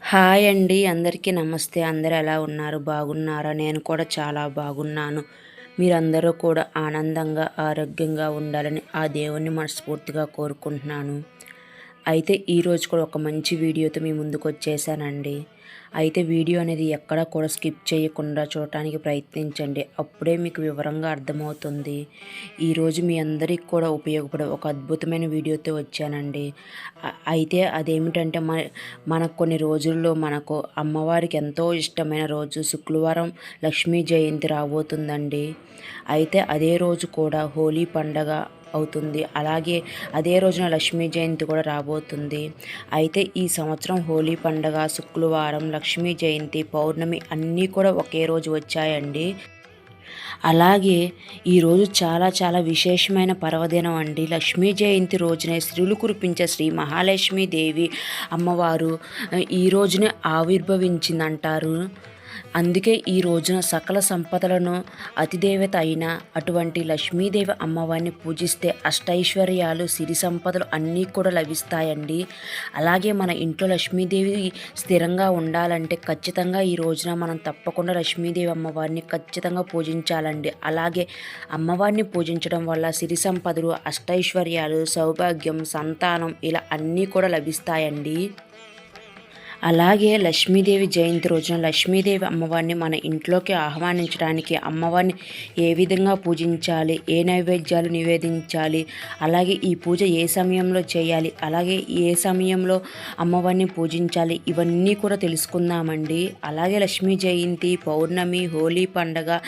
Hi అండి. అందరికీ నమస్తే. అందరూ ఎలా ఉన్నారు? బాగున్నారా? నేను కూడా చాలా బాగున్నాను. మీరందరూ కూడా ఆనందంగా, ఆరోగ్యంగా ఉండాలని ఆ దేవుణ్ణి మనస్ఫూర్తిగా కోరుకుంటున్నాను. అయితే ఈరోజు కూడా ఒక మంచి వీడియోతో మీ ముందుకొచ్చేసానండి. అయితే వీడియో అనేది ఎక్కడా కూడా స్కిప్ చేయకుండా చూడటానికి ప్రయత్నించండి. అప్పుడే మీకు వివరంగా అర్థమవుతుంది. ఈరోజు మీ అందరికి కూడా ఉపయోగపడే ఒక అద్భుతమైన వీడియోతో వచ్చానండి. అయితే అదేమిటంటే మనకు కొన్ని రోజుల్లో మనకు అమ్మవారికి ఎంతో ఇష్టమైన రోజు శుక్రవారం లక్ష్మీ జయంతి రాబోతుందండి. అయితే అదే రోజు కూడా హోలీ పండగ అవుతుంది. అలాగే అదే రోజున లక్ష్మీ జయంతి కూడా రాబోతుంది. అయితే ఈ సంవత్సరం హోలీ పండగ, శుక్రవారం, లక్ష్మీ జయంతి, పౌర్ణమి అన్నీ కూడా ఒకే రోజు వచ్చాయండి. అలాగే ఈరోజు చాలా చాలా విశేషమైన పర్వదినం అండి. లక్ష్మీ జయంతి రోజునే సిరులు కురిపించే శ్రీ మహాలక్ష్మీదేవి అమ్మవారు ఈ రోజునే ఆవిర్భవించిందంటారు. అందుకే ఈ రోజున సకల సంపదలను అతిదేవత అయిన అటువంటి లక్ష్మీదేవి అమ్మవారిని పూజిస్తే అష్టైశ్వర్యాలు, సిరి సంపదలు అన్నీ కూడా లభిస్తాయండి. అలాగే మన ఇంట్లో లక్ష్మీదేవి స్థిరంగా ఉండాలంటే ఖచ్చితంగా ఈ రోజున మనం తప్పకుండా లక్ష్మీదేవి అమ్మవారిని ఖచ్చితంగా పూజించాలండి. అలాగే అమ్మవారిని పూజించడం వల్ల సిరి సంపదలు, అష్టైశ్వర్యాలు, సౌభాగ్యం, సంతానం ఇలా అన్నీ కూడా లభిస్తాయండి. అలాగే లక్ష్మీదేవి జయంతి రోజున లక్ష్మీదేవి అమ్మవారిని మన ఇంట్లోకి ఆహ్వానించడానికి అమ్మవారిని ఏ విధంగా పూజించాలి, ఏ నైవేద్యాలు నివేదించాలి, అలాగే ఈ పూజ ఏ సమయంలో చేయాలి, అలాగే ఏ సమయంలో అమ్మవారిని పూజించాలి, ఇవన్నీ కూడా తెలుసుకుందామండి. అలాగే లక్ష్మీ జయంతి, పౌర్ణమి, హోలీ పండగ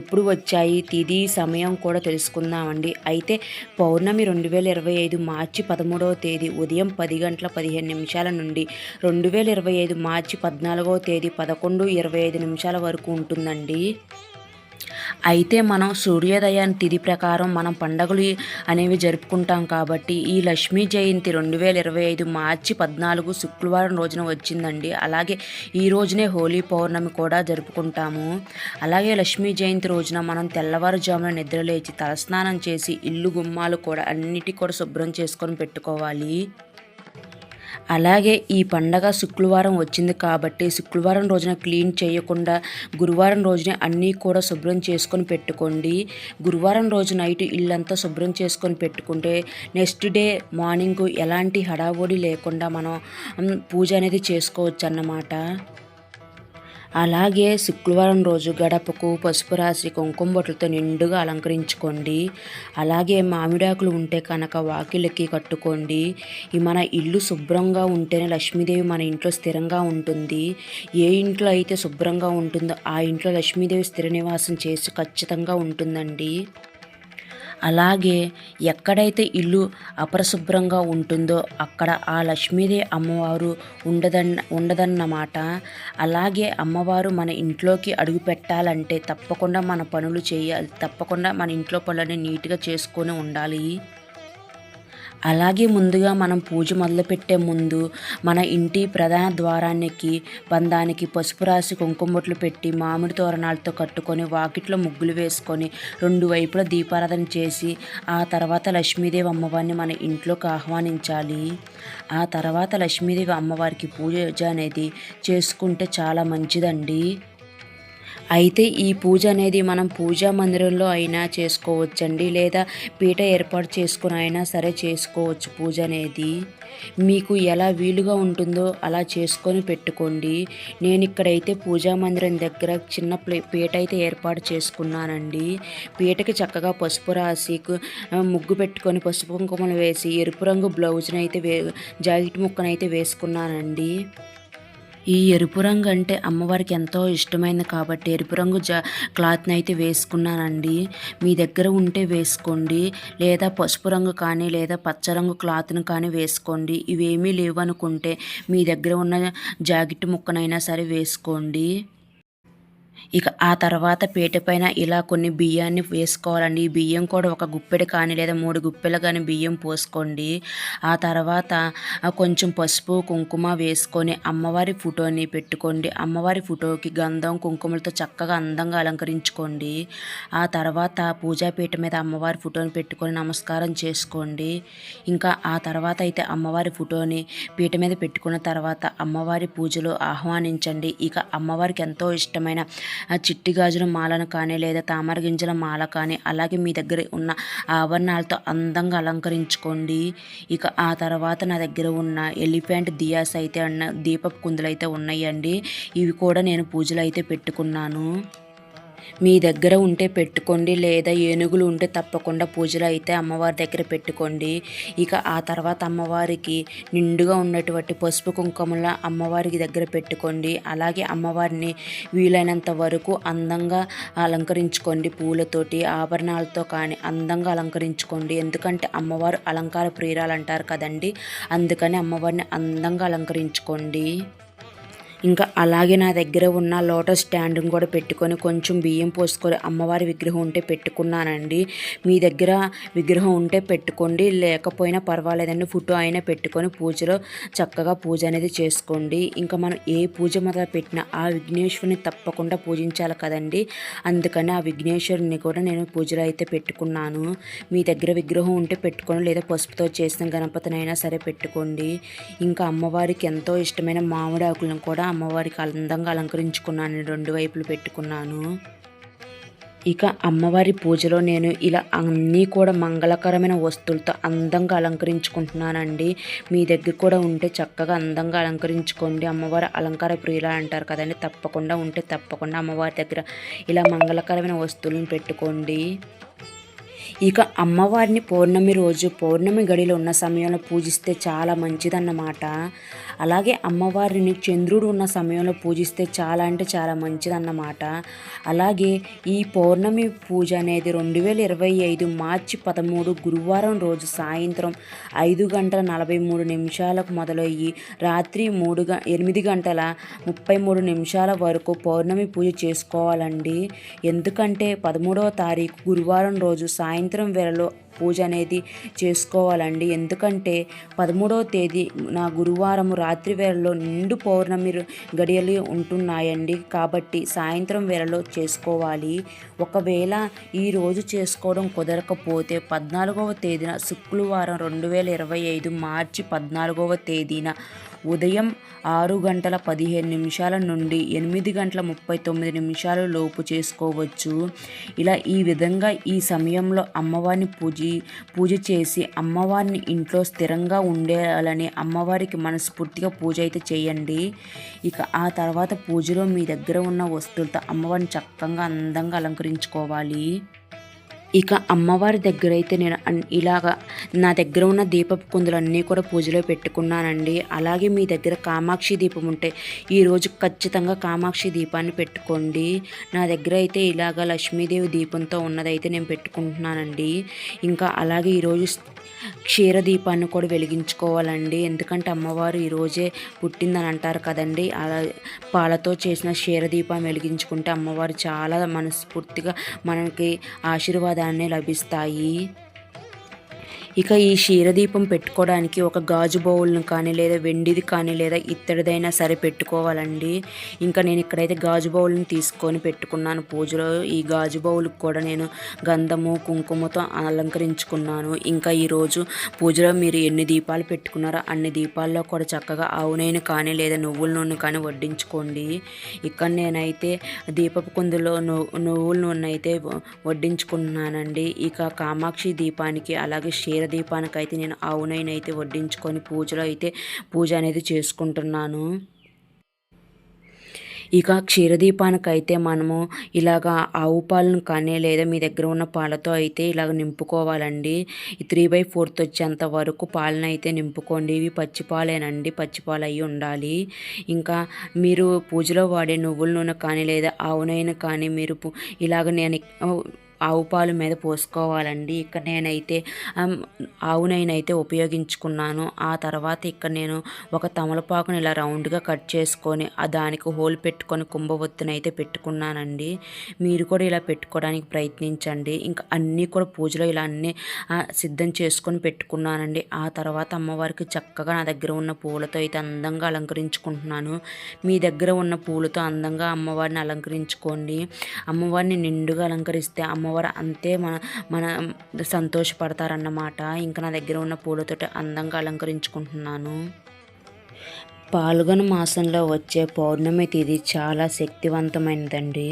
ఎప్పుడు వచ్చాయి, తిథి, సమయం కూడా తెలుసుకుందామండి. అయితే పౌర్ణమి 2025 మార్చి 13వ తేదీ ఉదయం 10:15 నుండి 2025 మార్చి 14వ తేదీ 11:25 వరకు ఉంటుందండి. అయితే మనం సూర్యోదయాన్ని తిథి ప్రకారం మనం పండగలు అనేవి జరుపుకుంటాం కాబట్టి ఈ లక్ష్మీ జయంతి 2025 మార్చి 14 శుక్రవారం రోజున వచ్చిందండి. అలాగే ఈ రోజునే హోలీ పౌర్ణమి కూడా జరుపుకుంటాము. అలాగే లక్ష్మీ జయంతి రోజున మనం తెల్లవారుజామున నిద్రలేచి తలస్నానం చేసి ఇల్లు గుమ్మాలు కూడా అన్నిటి కూడా శుభ్రం చేసుకొని పెట్టుకోవాలి. అలాగే ఈ పండగ శుక్రవారం వచ్చింది కాబట్టి శుక్రవారం రోజున క్లీన్ చేయకుండా గురువారం రోజునే అన్నీ కూడా శుభ్రం చేసుకొని పెట్టుకోండి. గురువారం రోజు నైట్ ఇల్లంతా శుభ్రం చేసుకొని పెట్టుకుంటే నెక్స్ట్ డే మార్నింగ్ ఎలాంటి హడావుడి లేకుండా మనం పూజ అనేది చేసుకోవచ్చు అన్నమాట. అలాగే శుక్రవారం రోజు గడపకు పసుపు రాసి కుంకుమ బొట్లతో నిండుగా అలంకరించుకోండి. అలాగే మామిడాకులు ఉంటే కనుక వాకిళ్ళకి కట్టుకోండి. మన ఇల్లు శుభ్రంగా ఉంటేనే లక్ష్మీదేవి మన ఇంట్లో స్థిరంగా ఉంటుంది. ఏ ఇంట్లో అయితే శుభ్రంగా ఉంటుందో ఆ ఇంట్లో లక్ష్మీదేవి స్థిర నివాసం చేసి ఖచ్చితంగా ఉంటుందండి. అలాగే ఎక్కడైతే ఇల్లు అపరిశుభ్రంగా ఉంటుందో అక్కడ ఆ లక్ష్మీదేవి అమ్మవారు ఉండదన్నమాట. అలాగే అమ్మవారు మన ఇంట్లోకి అడుగు పెట్టాలంటే తప్పకుండా మన పనులు చేయాలి. తప్పకుండా మన ఇంట్లో పనులన్నీ నీట్గా చేసుకొని ఉండాలి. అలాగే ముందుగా మనం పూజ మొదలుపెట్టే ముందు మన ఇంటి ప్రధాన ద్వారానికి బంధానికి పసుపు రాసి కుంకుమ బొట్లు పెట్టి మామిడి తోరణాలతో కట్టుకొని వాకిట్లో ముగ్గులు వేసుకొని 2 వైపులా దీపారాధన చేసి ఆ తర్వాత లక్ష్మీదేవి అమ్మవారిని మన ఇంట్లోకి ఆహ్వానించాలి. ఆ తర్వాత లక్ష్మీదేవి అమ్మవారికి పూజ అనేది చేసుకుంటే చాలా మంచిదండి. అయితే ఈ పూజ అనేది మనం పూజా మందిరంలో అయినా చేసుకోవచ్చండి, లేదా పీట ఏర్పాటు చేసుకుని అయినా సరే చేసుకోవచ్చు. పూజ అనేది మీకు ఎలా వీలుగా ఉంటుందో అలా చేసుకొని పెట్టుకోండి. నేను ఇక్కడైతే పూజా మందిరం దగ్గర చిన్న పీట అయితే ఏర్పాటు చేసుకున్నానండి. పీటకి చక్కగా పసుపు రాసి ముగ్గు పెట్టుకొని పసుపు కుంకుమలు వేసి ఎరుపు రంగు బ్లౌజ్ని అయితే జాకెట్ ముక్కనైతే వేసుకున్నానండి. ఈ ఎరుపు రంగు అంటే అమ్మవారికి ఎంతో ఇష్టమైంది కాబట్టి ఎరుపు రంగు క్లాత్ని అయితే వేసుకున్నానండి. మీ దగ్గర ఉంటే వేసుకోండి, లేదా పసుపు రంగు కానీ లేదా పచ్చ రంగు క్లాత్ను కానీ వేసుకోండి. ఇవేమీ లేవు అనుకుంటే మీ దగ్గర ఉన్న జాకెట్ ముక్కనైనా సరే వేసుకోండి. ఇక ఆ తర్వాత పీట పైన ఇలా కొన్ని బియ్యాన్ని వేసుకోవాలండి. ఈ బియ్యం కూడా ఒక గుప్పెడు కానీ లేదా 3 గుప్పెలు కానీ బియ్యం పోసుకోండి. ఆ తర్వాత కొంచెం పసుపు, కుంకుమ వేసుకొని అమ్మవారి ఫోటోని పెట్టుకోండి. అమ్మవారి ఫోటోకి గంధం, కుంకుమలతో చక్కగా అందంగా అలంకరించుకోండి. ఆ తర్వాత పూజా పీట మీద అమ్మవారి ఫోటోని పెట్టుకొని నమస్కారం చేసుకోండి. ఇంకా ఆ తర్వాత అయితే అమ్మవారి ఫోటోని పీట మీద పెట్టుకున్న తర్వాత అమ్మవారి పూజలో ఆహ్వానించండి. ఇక అమ్మవారికి ఎంతో ఇష్టమైన చిట్టి గాజుల మాలను కానీ లేదా తామర గింజల మాల కానీ అలాగే మీ దగ్గర ఉన్న ఆభరణాలతో అందంగా అలంకరించుకోండి. ఇక ఆ తర్వాత నా దగ్గర ఉన్న ఎలిఫెంట్ దియాస్ అయితే దీపపు కుందులు అయితే ఉన్నాయండి. ఇవి కూడా నేను పూజలు అయితే పెట్టుకున్నాను. మీ దగ్గర ఉంటే పెట్టుకోండి, లేదా ఏనుగులు ఉంటే తప్పకుండా పూజలు అయితే అమ్మవారి దగ్గర పెట్టుకోండి. ఇక ఆ తర్వాత అమ్మవారికి నిండుగా ఉన్నటువంటి పసుపు కుంకుమల అమ్మవారికి దగ్గర పెట్టుకోండి. అలాగే అమ్మవారిని వీలైనంత వరకు అందంగా అలంకరించుకోండి. పూలతోటి ఆభరణాలతో కానీ అందంగా అలంకరించుకోండి. ఎందుకంటే అమ్మవారు అలంకార ప్రియురాలు అంటారు కదండి, అందుకని అమ్మవారిని అందంగా అలంకరించుకోండి. ఇంకా అలాగే నా దగ్గర ఉన్న లోటస్ స్టాండ్ని కూడా పెట్టుకొని కొంచెం బియ్యం పోసుకొని అమ్మవారి విగ్రహం ఉంటే పెట్టుకున్నానండి. మీ దగ్గర విగ్రహం ఉంటే పెట్టుకోండి, లేకపోయినా పర్వాలేదండి, ఫోటో అయినా పెట్టుకొని పూజలో చక్కగా పూజ అనేది చేసుకోండి. ఇంకా మనం ఏ పూజ మొదలు పెట్టినా ఆ విఘ్నేశ్వరుని తప్పకుండా పూజించాలి కదండి, అందుకని ఆ విఘ్నేశ్వరుని కూడా నేను పూజలో అయితే పెట్టుకున్నాను. మీ దగ్గర విగ్రహం ఉంటే పెట్టుకోండి, లేదా పసుపుతో చేసిన గణపతినైనా సరే పెట్టుకోండి. ఇంకా అమ్మవారికి ఎంతో ఇష్టమైన మామిడి ఆకులను కూడా అమ్మవారికి అందంగా అలంకరించుకున్నాను, 2 వైపులు పెట్టుకున్నాను. ఇక అమ్మవారి పూజలో నేను ఇలా అన్నీ కూడా మంగళకరమైన వస్తువులతో అందంగా అలంకరించుకుంటున్నానండి. మీ దగ్గర కూడా ఉంటే చక్కగా అందంగా అలంకరించుకోండి. అమ్మవారి అలంకార ప్రియుల అంటారు కదండి, తప్పకుండా ఉంటే తప్పకుండా అమ్మవారి దగ్గర ఇలా మంగళకరమైన వస్తువులను పెట్టుకోండి. ఇక అమ్మవారిని పౌర్ణమి గడిలో ఉన్న సమయంలో పూజిస్తే చాలా మంచిదన్నమాట. అలాగే అమ్మవారిని చంద్రుడు ఉన్న సమయంలో పూజిస్తే చాలా అంటే చాలా మంచిదన్నమాట. అలాగే ఈ పౌర్ణమి పూజ అనేది 2025 మార్చి 13 గురువారం రోజు సాయంత్రం 5:43 మొదలయ్యి రాత్రి 8:33 వరకు పౌర్ణమి పూజ చేసుకోవాలండి. ఎందుకంటే 13వ తారీఖు గురువారం రోజు సాయంత్రం వేళలో పూజ అనేది చేసుకోవాలండి. ఎందుకంటే 13వ తేదీ నా గురువారం రాత్రి వేళలో నిండు పౌర్ణమి గడియలు ఉంటున్నాయండి, కాబట్టి సాయంత్రం వేళలో చేసుకోవాలి. ఒకవేళ ఈరోజు చేసుకోవడం కుదరకపోతే 14వ తేదీన శుక్రవారం 2025 మార్చి 14వ తేదీన ఉదయం 6:15 నుండి 8:39 లోపు చేసుకోవచ్చు. ఇలా ఈ విధంగా ఈ సమయంలో అమ్మవారిని పూజ చేసి అమ్మవారిని ఇంట్లో స్థిరంగా ఉండేయాలని అమ్మవారికి మనస్ఫూర్తిగా పూజ అయితే చేయండి. ఇక ఆ తర్వాత పూజలో మీ దగ్గర ఉన్న వస్తువులతో అమ్మవారిని చక్కగా అందంగా అలంకరించుకోవాలి. ఇక అమ్మవారి దగ్గర అయితే నేను ఇలాగా నా దగ్గర ఉన్న దీపపు కుందులు అన్నీ కూడా పూజలో పెట్టుకున్నానండి. అలాగే మీ దగ్గర కామాక్షి దీపం ఉంటే ఈరోజు ఖచ్చితంగా కామాక్షి దీపాన్ని పెట్టుకోండి. నా దగ్గర అయితే ఇలాగ లక్ష్మీదేవి దీపంతో ఉన్నదైతే నేను పెట్టుకుంటున్నానండి. ఇంకా అలాగే ఈరోజు క్షీరదీపాన్ని కూడా వెలిగించుకోవాలండి. ఎందుకంటే అమ్మవారు ఈరోజే పుట్టిందని అంటారు కదండి, అలా పాలతో చేసిన క్షీరదీపాన్ని వెలిగించుకుంటే అమ్మవారు చాలా మనస్ఫూర్తిగా మనకి ఆశీర్వాదాన్ని లభిస్తాయి. ఇక ఈ క్షీరదీపం పెట్టుకోవడానికి ఒక గాజు బౌల్ను కానీ లేదా వెండిది కానీ లేదా ఇత్తడిదైనా సరే పెట్టుకోవాలండి. ఇంకా నేను ఇక్కడైతే గాజు బౌల్ని తీసుకొని పెట్టుకున్నాను పూజలో. ఈ గాజు బౌల్కి కూడా నేను గంధము కుంకుమతో అలంకరించుకున్నాను. ఇంకా ఈరోజు పూజలో మీరు ఎన్ని దీపాలు పెట్టుకున్నారో అన్ని దీపాల్లో కూడా చక్కగా ఆవు నెయ్యిని కానీ లేదా నువ్వుల నూనె కానీ వడ్డించుకోండి. ఇక్కడ నేనైతే దీపపు కుందులో నువ్వుల నూనె అయితే వడ్డించుకుంటున్నానండి. ఇక కామాక్షి దీపానికి అలాగే దీపానికి అయితే నేను ఆవు నెయ్యిని అయితే వడ్డించుకొని పూజలో అయితే పూజ అనేది చేసుకుంటున్నాను. ఇక క్షీరదీపానికైతే మనము ఇలాగ ఆవు పాలను కానీ లేదా మీ దగ్గర ఉన్న పాలతో అయితే ఇలాగ నింపుకోవాలండి. ఈ 3/4 వచ్చేంత వరకు పాలను అయితే నింపుకోండి. ఇవి పచ్చిపాలేనండి, పచ్చిపాలు అయి ఉండాలి. ఇంకా మీరు పూజలో వాడే నువ్వుల నూనె కానీ లేదా ఆవు నెయ్యిని కానీ మీరు ఇలాగ నేను ఆవు పాలు మీద పోసుకోవాలండి. ఇక్కడ నేనైతే ఆవు నెయ్యినైతే ఉపయోగించుకున్నాను. ఆ తర్వాత ఇక్కడ నేను ఒక తమలపాకుని ఇలా రౌండ్గా కట్ చేసుకొని దానికి హోల్ పెట్టుకొని కుంభవొత్తునైతే పెట్టుకున్నానండి. మీరు కూడా ఇలా పెట్టుకోవడానికి ప్రయత్నించండి. ఇంకా అన్నీ కూడా పూజలో ఇలా అన్నీ సిద్ధం చేసుకొని పెట్టుకున్నానండి. ఆ తర్వాత అమ్మవారికి చక్కగా నా దగ్గర ఉన్న పూలతో అయితే అందంగా అలంకరించుకుంటున్నాను. మీ దగ్గర ఉన్న పూలతో అందంగా అమ్మవారిని అలంకరించుకోండి. అమ్మవారిని నిండుగా అలంకరిస్తే అమ్మవారు అంతే మన సంతోషపడతారన్నమాట. ఇంకా నా దగ్గర ఉన్న పూలతోటి అందంగా అలంకరించుకుంటున్నాను. పాల్గొన మాసంలో వచ్చే పౌర్ణమి తిథి చాలా శక్తివంతమైనదండి.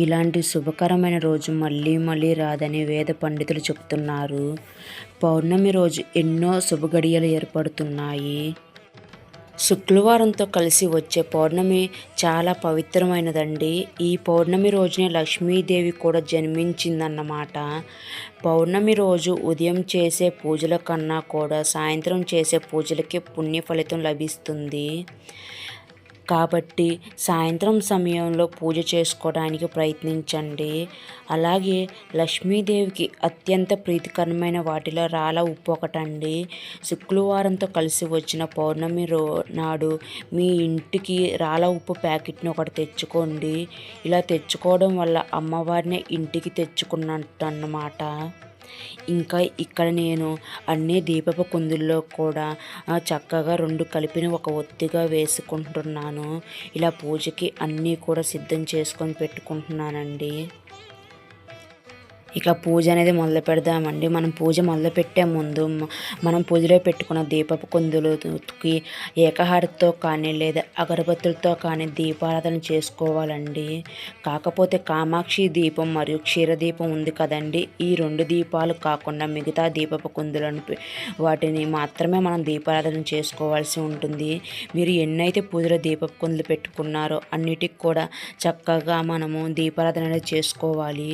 ఇలాంటి శుభకరమైన రోజు మళ్ళీ మళ్ళీ రాదని వేద పండితులు చెప్తున్నారు. పౌర్ణమి రోజు ఎన్నో శుభగడియలు ఏర్పడుతున్నాయి. శుక్రవారంతో కలిసి వచ్చే పౌర్ణమి చాలా పవిత్రమైనదండి. ఈ పౌర్ణమి రోజునే లక్ష్మీదేవి కూడా జన్మించిందన్నమాట. పౌర్ణమి రోజు ఉదయం చేసే పూజల కన్నా కూడా సాయంత్రం చేసే పూజలకి పుణ్య ఫలితం లభిస్తుంది. కాబట్టి సాయంత్రం సమయంలో పూజ చేసుకోవడానికి ప్రయత్నించండి. అలాగే లక్ష్మీదేవికి అత్యంత ప్రీతికరమైన వాటిలో రాళ్ళ ఉప్పు ఒకటండి. శుక్రవారంతో కలిసి వచ్చిన పౌర్ణమి నాడు మీ ఇంటికి రాళ్ళ ఉప్పు ప్యాకెట్ని ఒకటి తెచ్చుకోండి. ఇలా తెచ్చుకోవడం వల్ల అమ్మవారిని ఇంటికి తెచ్చుకున్నట్టు అన్నమాట. ఇంకా ఇక్కడ నేను అన్ని దీపపు కుందుల్లో కూడా చక్కగా 2 కలిపిన ఒక ఒత్తిగా వేసుకుంటున్నాను. ఇలా పూజకి అన్నీ కూడా సిద్ధం చేసుకొని పెట్టుకుంటున్నానండి. ఇక పూజ అనేది మొదలు పెడదామండి. మనం పూజ మొదలుపెట్టే ముందు మనం పూజలో పెట్టుకున్న దీపపు కుందులకి ఏకహారతితో కానీ లేదా అగరబత్తులతో కానీ దీపారాధన చేసుకోవాలండి. కాకపోతే కామాక్షి దీపం మరియు క్షీరదీపం ఉంది కదండి, ఈ 2 దీపాలు కాకుండా మిగతా దీపపు కుందులను వాటిని మాత్రమే మనం దీపారాధన చేసుకోవాల్సి ఉంటుంది. మీరు ఎన్నైతే పూజలో దీపపు కుందులు పెట్టుకున్నారో అన్నిటికి కూడా చక్కగా మనము దీపారాధన అనేది చేసుకోవాలి.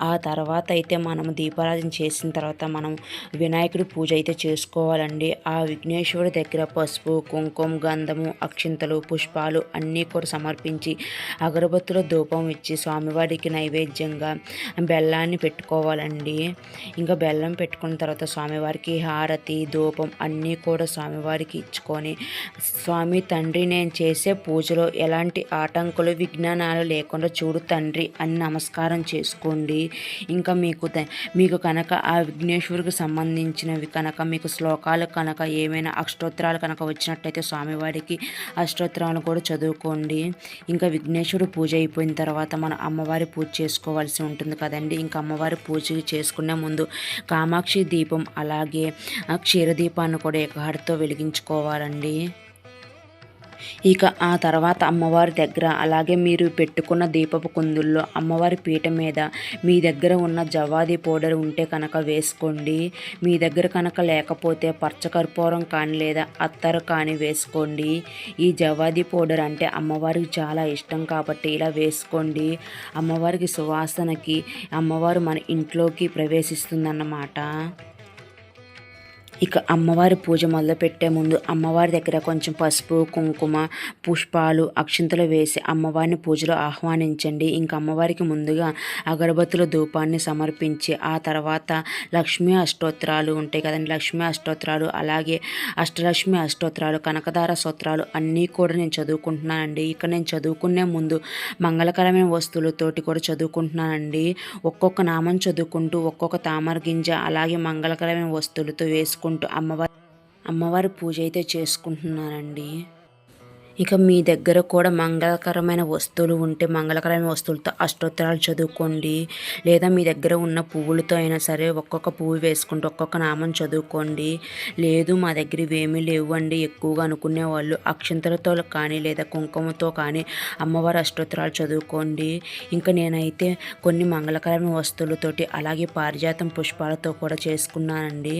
ఆ తర్వాత అయితే మనం దీపారాధన చేసిన తర్వాత మనం వినాయకుడి పూజ అయితే చేసుకోవాలండి. ఆ విఘ్నేశ్వరుడి దగ్గర పసుపు, కుంకుమ, గంధము, అక్షింతలు, పుష్పాలు అన్నీ కూడా సమర్పించి అగరబత్తుల ధూపం ఇచ్చి స్వామివారికి నైవేద్యంగా బెల్లాన్ని పెట్టుకోవాలండి. ఇంకా బెల్లం పెట్టుకున్న తర్వాత స్వామివారికి హారతి, ధూపం అన్నీ కూడా స్వామివారికి ఇచ్చుకొని, స్వామి తండ్రి నేను చేసే పూజలో ఎలాంటి ఆటంకులు విజ్ఞానాలు లేకుండా చూడు తండ్రి అని నమస్కారం చేసుకోండి. ఇంకా మీకు కనుక ఆ విఘ్నేశ్వరుడికి సంబంధించినవి కనుక మీకు శ్లోకాలు కనుక ఏమైనా అష్టోత్తరాలు కనుక వచ్చినట్టయితే స్వామివారికి అష్టోత్తరాలు కూడా చదువుకోండి. ఇంకా విఘ్నేశ్వరుడు పూజ అయిపోయిన తర్వాత మనం అమ్మవారి పూజ చేసుకోవాల్సి ఉంటుంది కదండి. ఇంకా అమ్మవారి పూజ చేసుకునే ముందు కామాక్షి దీపం అలాగే క్షీరదీపాన్ని కూడా ఏకహారతితో వెలిగించుకోవాలండి. ఇక ఆ తర్వాత అమ్మవారి దగ్గర అలాగే మీరు పెట్టుకున్న దీపపు కుందుల్లో అమ్మవారి పీట మీద మీ దగ్గర ఉన్న జవాది పౌడర్ ఉంటే కనుక వేసుకోండి. మీ దగ్గర కనుక లేకపోతే పచ్చకర్పూరం కానీ లేదా అత్తరు కానీ వేసుకోండి. ఈ జవాది పౌడర్ అంటే అమ్మవారికి చాలా ఇష్టం కాబట్టి ఇలా వేసుకోండి. అమ్మవారికి సువాసనకి అమ్మవారు మన ఇంట్లోకి ప్రవేశిస్తుందన్నమాట. ఇక అమ్మవారి పూజ మొదలుపెట్టే ముందు అమ్మవారి దగ్గర కొంచెం పసుపు, కుంకుమ, పుష్పాలు, అక్షింతలు వేసి అమ్మవారిని పూజలో ఆహ్వానించండి. ఇంకా అమ్మవారికి ముందుగా అగరబత్తుల ధూపాన్ని సమర్పించి ఆ తర్వాత లక్ష్మీ అష్టోత్తరాలు ఉంటాయి కదండి, లక్ష్మీ అష్టోత్తరాలు అలాగే అష్టలక్ష్మి అష్టోత్తరాలు, కనకదార స్తోత్రాలు అన్నీ కూడా నేను చదువుకుంటున్నానండి. ఇక్కడ నేను చదువుకునే ముందు మంగళకరమైన వస్తువులతోటి కూడా చదువుకుంటున్నానండి. ఒక్కొక్క నామం చదువుకుంటూ ఒక్కొక్క తామర గింజ అలాగే మంగళకరమైన వస్తువులతో వేసుకుంటూ అమ్మవారి పూజ అయితే చేసుకుంటున్నానండి. ఇక మీ దగ్గర కూడా మంగళకరమైన వస్తువులు ఉంటే మంగళకరమైన వస్తువులతో అష్టోత్తరాలు చదువుకోండి. లేదా మీ దగ్గర ఉన్న పువ్వులతో అయినా సరే ఒక్కొక్క పువ్వు వేసుకుంటూ ఒక్కొక్క నామం చదువుకోండి. లేదు మా దగ్గర ఇవేమీ లేవు అండి ఎక్కువగా అనుకునే వాళ్ళు అక్షంతలతో కానీ లేదా కుంకుమతో కానీ అమ్మవారి అష్టోత్తరాలు చదువుకోండి. ఇంకా నేనైతే కొన్ని మంగళకరమైన వస్తువులతోటి అలాగే పారిజాతం పుష్పాలతో కూడా చేసుకున్నానండి.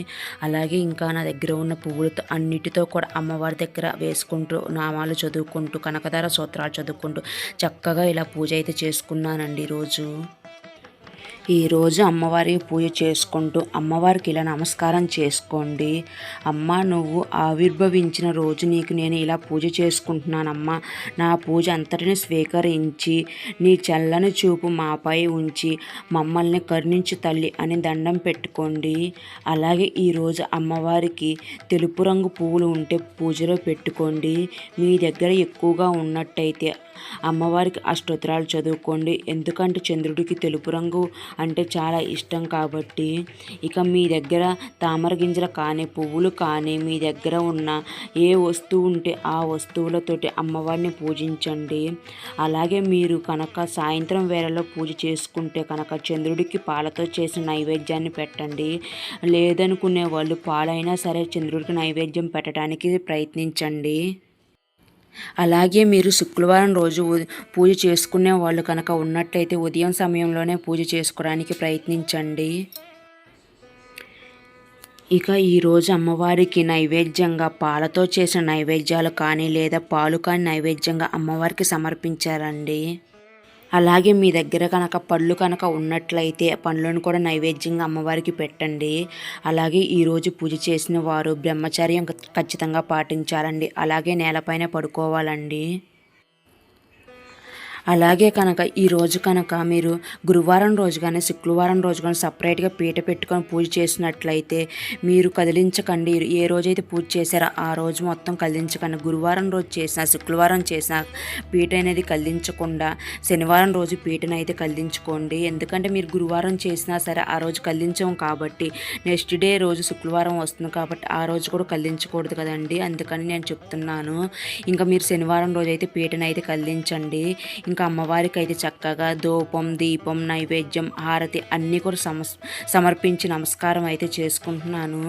అలాగే ఇంకా నా దగ్గర ఉన్న పువ్వులతో అన్నిటితో కూడా అమ్మవారి దగ్గర వేసుకుంటూ నామాలు చదువుకుంటూ కనకదార స్తోత్రాలు చదువుకుంటూ చక్కగా ఇలా పూజ అయితే చేసుకున్నానండి ఈరోజు. ఈరోజు అమ్మవారికి పూజ చేసుకుంటూ అమ్మవారికి ఇలా నమస్కారం చేసుకోండి. అమ్మ, నువ్వు ఆవిర్భవించిన రోజు నీకు నేను ఇలా పూజ చేసుకుంటున్నానమ్మా. నా పూజ అంతటిని స్వీకరించి నీ చల్లని చూపు మాపై ఉంచి మమ్మల్ని కరుణించు తల్లి అని దండం పెట్టుకోండి. అలాగే ఈరోజు అమ్మవారికి తెలుపు రంగు పువ్వులు ఉంటే పూజలో పెట్టుకోండి. మీ దగ్గర ఎక్కువగా ఉన్నట్టయితే అమ్మవారికి అష్టోత్తరాలు చదువుకోండి. ఎందుకంటే చంద్రుడికి తెలుపు రంగు అంటే చాలా ఇష్టం కాబట్టి. ఇక మీ దగ్గర తామర గింజలు కానీ పువ్వులు కానీ మీ దగ్గర ఉన్న ఏ వస్తువు ఉంటే ఆ వస్తువులతోటి అమ్మవారిని పూజించండి. అలాగే మీరు కనుక సాయంత్రం వేళలో పూజ చేసుకుంటే కనుక చంద్రుడికి పాలతో చేసిన నైవేద్యాన్ని పెట్టండి. లేదనుకునే వాళ్ళు పాలైనా సరే చంద్రుడికి నైవేద్యం పెట్టడానికి ప్రయత్నించండి. అలాగే మీరు శుక్రవారం రోజు పూజ చేసుకునే వాళ్ళు కనుక ఉన్నట్టయితే ఉదయం సమయంలోనే పూజ చేసుకోవడానికి ప్రయత్నించండి. ఇక ఈరోజు అమ్మవారికి నైవేద్యంగా పాలతో చేసిన నైవేద్యాలు కానీ లేదా పాలు కానీ నైవేద్యంగా అమ్మవారికి సమర్పించారండి. అలాగే మీ దగ్గర కనుక పళ్ళు కనుక ఉన్నట్లయితే పండ్లను కూడా నైవేద్యంగా అమ్మవారికి పెట్టండి. అలాగే ఈరోజు పూజ చేసిన వారు బ్రహ్మచర్యం ఖచ్చితంగా పాటించాలండి. అలాగే నేలపైన పడుకోవాలండి. అలాగే కనుక ఈరోజు కనుక మీరు గురువారం రోజు కానీ శుక్రవారం రోజు కానీ సపరేట్గా పీట పెట్టుకొని పూజ చేసినట్లయితే మీరు కదిలించకండి. ఏ రోజైతే పూజ చేశారో ఆ రోజు మొత్తం కదిలించకండి. గురువారం రోజు చేసిన శుక్రవారం చేసిన పీట అనేది కదిలించకుండా శనివారం రోజు పీటను అయితే కదిలించుకోండి. ఎందుకంటే మీరు గురువారం చేసినా సరే ఆ రోజు కదిలించం కాబట్టి నెక్స్ట్ డే రోజు శుక్రవారం వస్తుంది కాబట్టి ఆ రోజు కూడా కదిలించకూడదు కదండి. అందుకని నేను చెప్తున్నాను. ఇంకా మీరు శనివారం రోజు అయితే పీటను అయితే కదిలించండి. ఇంకా అమ్మవారికి అయితే చక్కగా ధూపం, దీపం, నైవేద్యం, హారతి అన్నీ కూడా సమర్పించి నమస్కారం అయితే చేసుకుంటున్నాను.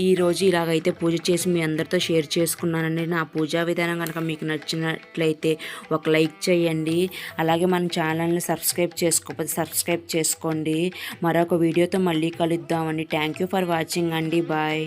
ఈరోజు ఇలాగైతే పూజ చేసి మీ అందరితో షేర్ చేసుకున్నానండి. నా పూజా విధానం కనుక మీకు నచ్చినట్లయితే ఒక లైక్ చేయండి. అలాగే మన ఛానల్ని సబ్స్క్రైబ్ చేసుకోకపోతే సబ్స్క్రైబ్ చేసుకోండి. మరొక వీడియోతో మళ్ళీ కలుద్దామండి. థ్యాంక్ యూ ఫర్ వాచింగ్ అండి. బాయ్.